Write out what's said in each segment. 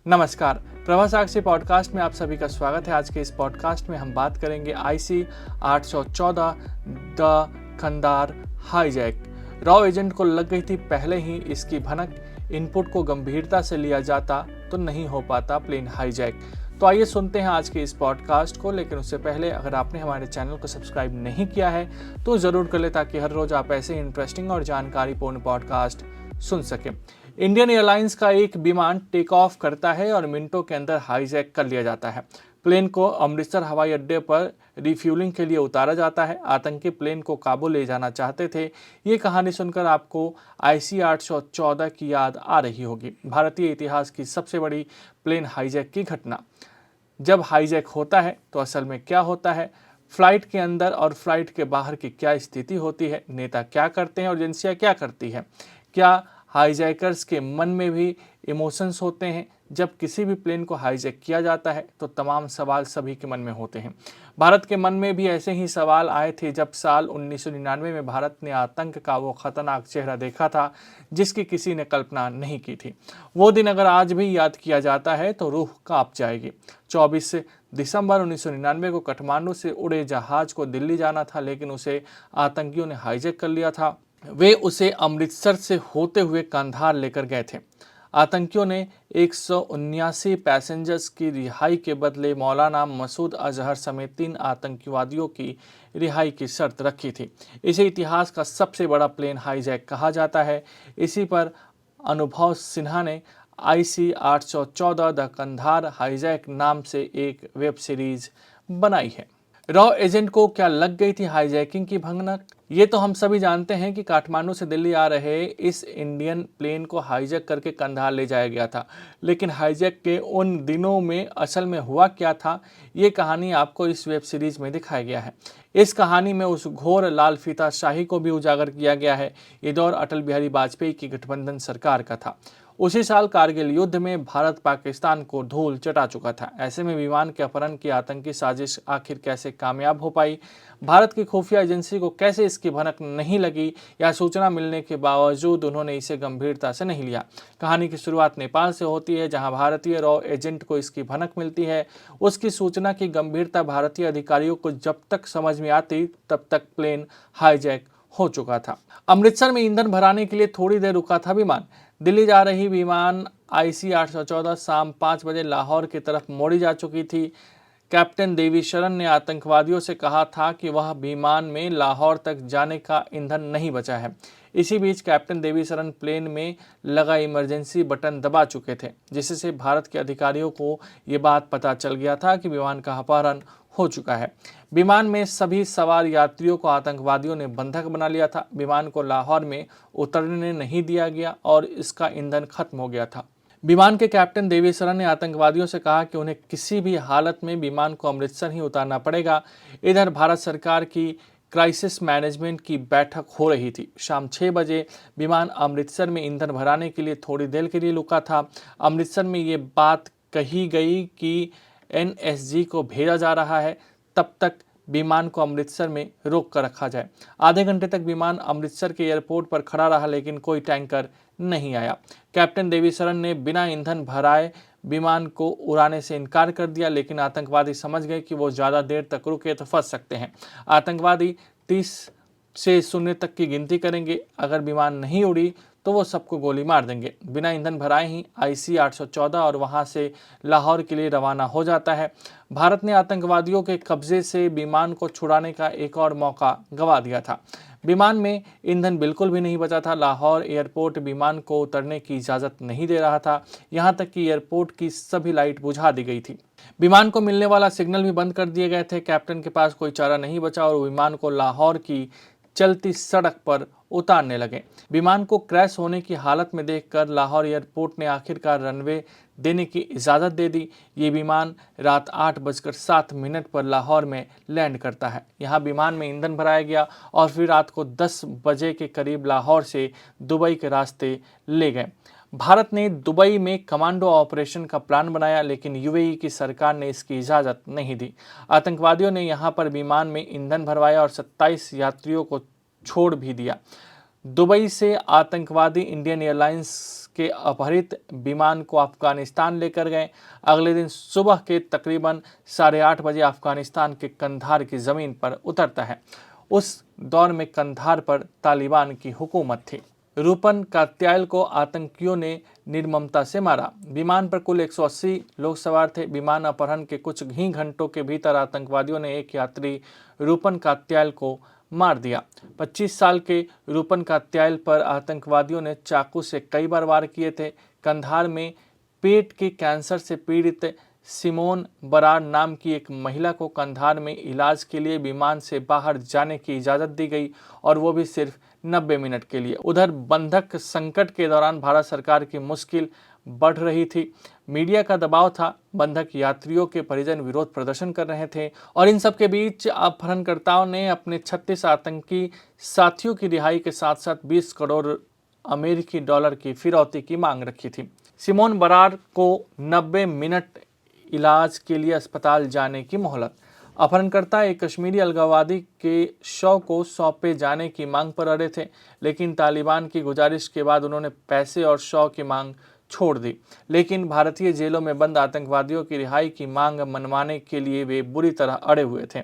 नमस्कार, प्रभा साक्षी पॉडकास्ट में आप सभी का स्वागत है। आज के इस पॉडकास्ट में हम बात करेंगे IC 814 द कंधार हाईजैक। रॉ एजेंट को लग गई थी पहले ही इसकी भनक, इनपुट को गंभीरता से लिया जाता तो नहीं हो पाता प्लेन हाईजैक। तो आइए सुनते हैं आज के इस पॉडकास्ट को, लेकिन उससे पहले अगर आपने हमारे चैनल को सब्सक्राइब नहीं किया है तो ज़रूर कर ले, ताकि हर रोज़ आप ऐसे इंटरेस्टिंग और जानकारीपूर्ण पॉडकास्ट सुन सकें। इंडियन एयरलाइंस का एक विमान टेक ऑफ करता है और मिनटों के अंदर हाईजैक कर लिया जाता है। प्लेन को अमृतसर हवाई अड्डे पर रिफ्यूलिंग के लिए उतारा जाता है। आतंकी प्लेन को काबू ले जाना चाहते थे। ये कहानी सुनकर आपको IC 814 की याद आ रही होगी, भारतीय इतिहास की सबसे बड़ी प्लेन हाईजैक की घटना। जब हाईजैक होता है तो असल में क्या होता है, फ्लाइट के अंदर और फ्लाइट के बाहर की क्या स्थिति होती है, नेता क्या करते हैं और एजेंसियां क्या करती है, क्या हाईजैकर्स के मन में भी इमोशंस होते हैं। जब किसी भी प्लेन को हाईजैक किया जाता है तो तमाम सवाल सभी के मन में होते हैं। भारत के मन में भी ऐसे ही सवाल आए थे जब साल 1999 में भारत ने आतंक का वो खतरनाक चेहरा देखा था जिसकी किसी ने कल्पना नहीं की थी। वो दिन अगर आज भी याद किया जाता है तो रूह कांप जाएगी। 24 दिसंबर 1999 को काठमांडू से उड़े जहाज को दिल्ली जाना था, लेकिन उसे आतंकियों ने हाईजैक कर लिया था। वे उसे अमृतसर से होते हुए कंधार लेकर गए थे। आतंकियों ने 179 पैसेंजर्स की रिहाई के बदले मौलाना मसूद अजहर समेत 3 आतंकवादियों की रिहाई की शर्त रखी थी। इसे इतिहास का सबसे बड़ा प्लेन हाईजैक कहा जाता है। इसी पर अनुभव सिन्हा ने IC 814 द कंधार हाईजैक नाम से एक वेब सीरीज बनाई है। रॉ एजेंट को क्या लग गई थी हाईजैकिंग की भनक? ये तो हम सभी जानते हैं कि काठमांडू से दिल्ली आ रहे इस इंडियन प्लेन को हाईजैक करके कंधार ले जाया गया था, लेकिन हाईजैक के उन दिनों में असल में हुआ क्या था, ये कहानी आपको इस वेब सीरीज में दिखाया गया है। इस कहानी में उस घोर लाल फीताशाही को भी उजागर किया गया है। ये दौर अटल बिहारी वाजपेयी की गठबंधन सरकार का था। उसी साल कारगिल युद्ध में भारत पाकिस्तान को धूल चटा चुका था। ऐसे में विमान के अपहरण की आतंकी साजिश आखिर कैसे कामयाब हो पाई, भारत की खुफिया एजेंसी को कैसे इसकी भनक नहीं लगी, या सूचना मिलने के बावजूद उन्होंने इसे गंभीरता से नहीं लिया। कहानी की शुरुआत नेपाल से होती है, जहां भारतीय रॉ एजेंट को इसकी भनक मिलती है। उसकी सूचना की गंभीरता भारतीय अधिकारियों को जब तक समझ में आती तब तक प्लेन हाईजैक हो चुका था। अमृतसर में ईंधन भराने के लिए थोड़ी देर रुका था विमान। दिल्ली जा रही विमान IC 814 शाम 5 बजे लाहौर की तरफ मोड़ी जा चुकी थी। कैप्टन देवी शरण ने आतंकवादियों से कहा था कि वह विमान में लाहौर तक जाने का ईंधन नहीं बचा है। इसी बीच कैप्टन देवी शरण प्लेन में लगा इमरजेंसी बटन दबा चुके थे, जिससे भारत के अधिकारियों को ये बात पता चल गया था कि विमान का अपहरण हो चुका है। विमान में सभी सवार यात्रियों को आतंकवादियों ने बंधक बना लिया था। विमान को लाहौर में उतरने नहीं दिया गया और इसका ईंधन खत्म हो गया था। विमान के कैप्टन देवी शरण ने आतंकवादियों से कहा कि उन्हें किसी भी हालत में विमान को अमृतसर ही उतारना पड़ेगा। इधर भारत सरकार की क्राइसिस मैनेजमेंट की बैठक हो रही थी। शाम 6 बजे विमान अमृतसर में ईंधन भराने के लिए थोड़ी देर के लिए रुका था। अमृतसर में ये बात कही गई कि NSG को भेजा जा रहा है, तब तक विमान को अमृतसर में रोक कर रखा जाए। आधे घंटे तक विमान अमृतसर के एयरपोर्ट पर खड़ा रहा, लेकिन कोई टैंकर नहीं आया। कैप्टन देवी शरण ने बिना ईंधन भराए विमान को उड़ाने से इनकार कर दिया, लेकिन आतंकवादी समझ गए कि वो ज़्यादा देर तक रुके तो फंस सकते हैं। आतंकवादी 30 से 0 तक की गिनती करेंगे। अगर विमान नहीं उड़ी तो वो सबको गोली मार देंगे। बिना ईंधन भराए ही IC 814 और वहां से लाहौर के लिए रवाना हो जाता है। भारत ने आतंकवादियों के कब्जे से विमान को छुड़ाने का एक और मौका गंवा दिया था। विमान में ईंधन बिल्कुल भी नहीं बचा था। लाहौर एयरपोर्ट विमान को उतरने की इजाज़त नहीं दे रहा था, यहाँ तक कि एयरपोर्ट की सभी लाइट बुझा दी गई थी। विमान को मिलने वाला सिग्नल भी बंद कर दिए गए थे। कैप्टन के पास कोई चारा नहीं बचा और विमान को लाहौर की चलती सड़क पर उतारने लगे। विमान को क्रैश होने की हालत में देखकर लाहौर एयरपोर्ट ने आखिरकार रनवे देने की इजाज़त दे दी। ये विमान रात 8:07 पर लाहौर में लैंड करता है। यहाँ विमान में ईंधन भराया गया और फिर रात को 10 बजे के करीब लाहौर से दुबई के रास्ते ले गए। भारत ने दुबई में कमांडो ऑपरेशन का प्लान बनाया, लेकिन UAE की सरकार ने इसकी इजाज़त नहीं दी। आतंकवादियों ने यहाँ पर विमान में ईंधन भरवाया और 27 यात्रियों को छोड़ भी दिया। दुबई से आतंकवादी इंडियन एयरलाइंस के अपहरित विमान को अफगानिस्तान लेकर गए। अगले दिन सुबह के तकरीबन 8:30 बजे अफगानिस्तान के कंधार की ज़मीन पर उतरता है। उस दौर में कंधार पर तालिबान की हुकूमत थी। रूपन कात्याल को आतंकियों ने निर्ममता से मारा। विमान पर कुल 180 लोग सवार थे। विमान अपहरण के कुछ ही घंटों के भीतर आतंकवादियों ने एक यात्री रूपन कात्याल को मार दिया। 25 साल के रूपन कात्याल पर आतंकवादियों ने चाकू से कई बार वार किए थे। कंधार में पेट के कैंसर से पीड़ित सिमोन बरार नाम की एक महिला को कंधार में इलाज के लिए विमान से बाहर जाने की इजाज़त दी गई, और वो भी सिर्फ 90 मिनट के लिए। उधर बंधक संकट के दौरान भारत सरकार की मुश्किल बढ़ रही थी। मीडिया का दबाव था। बंधक यात्रियों के परिजन विरोध प्रदर्शन कर रहे थे, और इन सब के बीच अपहरणकर्ताओं ने अपने 36 आतंकी साथियों की रिहाई के साथ साथ 20 करोड़ अमेरिकी डॉलर की फिरौती की मांग रखी थी। सिमोन बरार को 90 मिनट इलाज के लिए अस्पताल जाने की मोहलत। अपहरणकर्ता एक कश्मीरी अलगाववादी के शव को सौंपे जाने की मांग पर अड़े थे, लेकिन तालिबान की गुजारिश के बाद उन्होंने पैसे और शव की मांग छोड़ दी। लेकिन भारतीय जेलों में बंद आतंकवादियों की रिहाई की मांग मनवाने के लिए वे बुरी तरह अड़े हुए थे।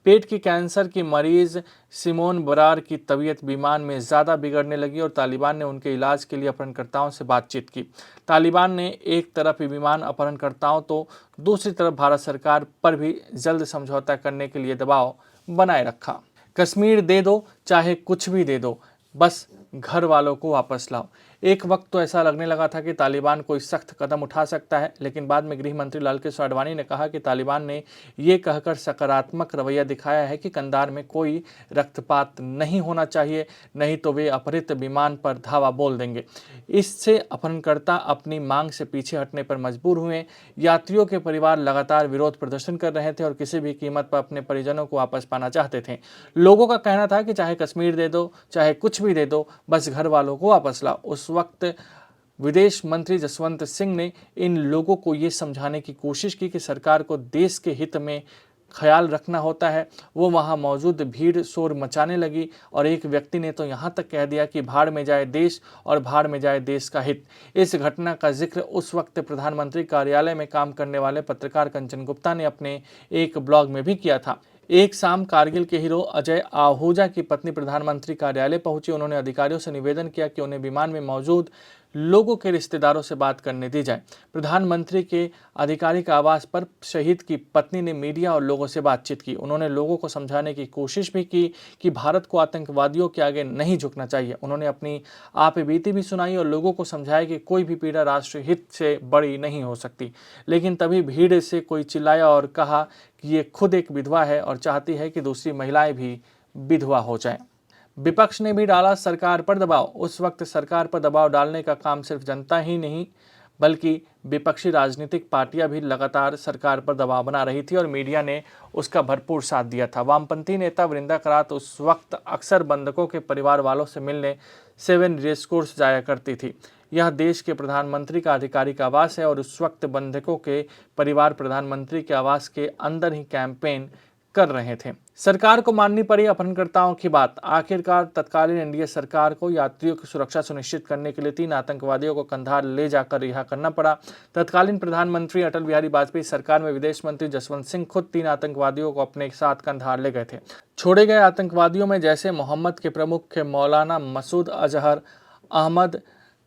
पेट की कैंसर की मरीज सिमोन बरार की तबीयत विमान में ज़्यादा बिगड़ने लगी, और तालिबान ने उनके इलाज के लिए अपहरणकर्ताओं से बातचीत की। तालिबान ने एक तरफ विमान अपहरणकर्ताओं तो दूसरी तरफ भारत सरकार पर भी जल्द समझौता करने के लिए दबाव बनाए रखा। कश्मीर दे दो, चाहे कुछ भी दे दो, बस घर वालों को वापस लाओ। एक वक्त तो ऐसा लगने लगा था कि तालिबान कोई सख्त कदम उठा सकता है, लेकिन बाद में गृह मंत्री लालकृष्ण आडवाणी ने कहा कि तालिबान ने ये कहकर सकारात्मक रवैया दिखाया है कि कंधार में कोई रक्तपात नहीं होना चाहिए, नहीं तो वे अपहृत विमान पर धावा बोल देंगे। इससे अपहरणकर्ता अपनी मांग से पीछे हटने पर मजबूर हुए। यात्रियों के परिवार लगातार विरोध प्रदर्शन कर रहे थे और किसी भी कीमत पर अपने परिजनों को वापस पाना चाहते थे। लोगों का कहना था कि चाहे कश्मीर दे दो, चाहे कुछ भी दे दो, बस घर वालों को वापस लाओ। उस वक्त विदेश मंत्री जसवंत सिंह ने इन लोगों को ये समझाने की कोशिश की कि सरकार को देश के हित में ख्याल रखना होता है। वो वहाँ मौजूद भीड़ शोर मचाने लगी, और एक व्यक्ति ने तो यहाँ तक कह दिया कि भाड़ में जाए देश और भाड़ में जाए देश का हित। इस घटना का जिक्र उस वक्त प्रधानमंत्री कार्यालय में काम करने वाले पत्रकार कंचन गुप्ता ने अपने एक ब्लॉग में भी किया था। एक शाम कारगिल के हीरो अजय आहूजा की पत्नी प्रधानमंत्री कार्यालय पहुंची। उन्होंने अधिकारियों से निवेदन किया कि उन्हें विमान में मौजूद लोगों के रिश्तेदारों से बात करने दी जाए। प्रधानमंत्री के आधिकारिक आवास पर शहीद की पत्नी ने मीडिया और लोगों से बातचीत की। उन्होंने लोगों को समझाने की कोशिश भी की कि भारत को आतंकवादियों के आगे नहीं झुकना चाहिए। उन्होंने अपनी आपबीती भी सुनाई और लोगों को समझाया कि कोई भी पीड़ा राष्ट्रीय हित से बड़ी नहीं हो सकती। लेकिन तभी भीड़ से कोई चिल्लाया और कहा कि ये खुद एक विधवा है और चाहती है कि दूसरी महिलाएं भी विधवा हो जाएं। विपक्ष ने भी डाला सरकार पर दबाव। उस वक्त सरकार पर दबाव डालने का काम सिर्फ जनता ही नहीं, बल्कि विपक्षी राजनीतिक पार्टियां भी लगातार सरकार पर दबाव बना रही थी, और मीडिया ने उसका भरपूर साथ दिया था। वामपंथी नेता वृंदा करात उस वक्त अक्सर बंधकों के परिवार वालों से मिलने 7 रेसकोर्स जाया करती थी। यह देश के प्रधानमंत्री का आधिकारिक आवास है, और उस वक्त बंधकों के परिवार प्रधानमंत्री के आवास के अंदर ही कैंपेन कर रहे थे। सरकार को माननी पड़ी अपहरणकर्ताओं की बात। आखिरकार तत्कालीन एनडीए सरकार को यात्रियों की सुरक्षा सुनिश्चित करने के लिए 3 आतंकवादियों को कंधार ले जाकर रिहा करना पड़ा। तत्कालीन प्रधानमंत्री अटल बिहारी वाजपेयी सरकार में विदेश मंत्री जसवंत सिंह खुद 3 आतंकवादियों को अपने साथ कंधार ले गए थे। छोड़े गए आतंकवादियों में जैसे मोहम्मद के प्रमुख मौलाना मसूद अजहर, अहमद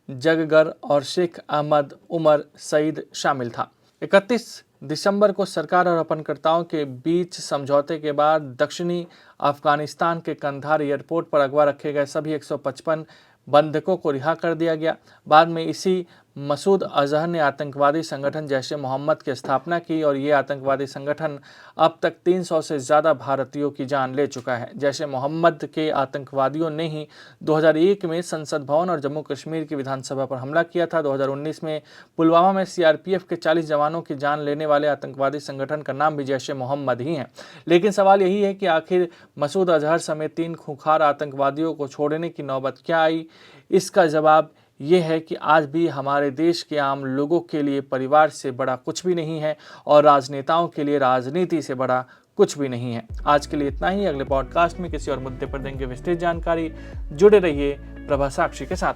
जगगर और शेख अहमद उमर सईद शामिल था। 31 दिसंबर को सरकार और अपहरणकर्ताओं के बीच समझौते के बाद दक्षिणी अफगानिस्तान के कंधार एयरपोर्ट पर अगवा रखे गए सभी 155 बंधकों को रिहा कर दिया गया। बाद में इसी मसूद अजहर ने आतंकवादी संगठन जैश ए मोहम्मद की स्थापना की, और ये आतंकवादी संगठन अब तक 300 से ज़्यादा भारतीयों की जान ले चुका है। जैश ए मोहम्मद के आतंकवादियों ने ही 2001 में संसद भवन और जम्मू कश्मीर की विधानसभा पर हमला किया था। 2019 में पुलवामा में सीआरपीएफ के 40 जवानों की जान लेने वाले आतंकवादी संगठन का नाम भी जैश ए मोहम्मद ही है। लेकिन सवाल यही है कि आखिर मसूद अजहर समेत 3 खूंखार आतंकवादियों को छोड़ने की नौबत क्या आई? इसका जवाब ये है कि आज भी हमारे देश के आम लोगों के लिए परिवार से बड़ा कुछ भी नहीं है, और राजनेताओं के लिए राजनीति से बड़ा कुछ भी नहीं है। आज के लिए इतना ही। अगले पॉडकास्ट में किसी और मुद्दे पर देंगे विस्तृत जानकारी। जुड़े रहिए प्रभा साक्षी के साथ।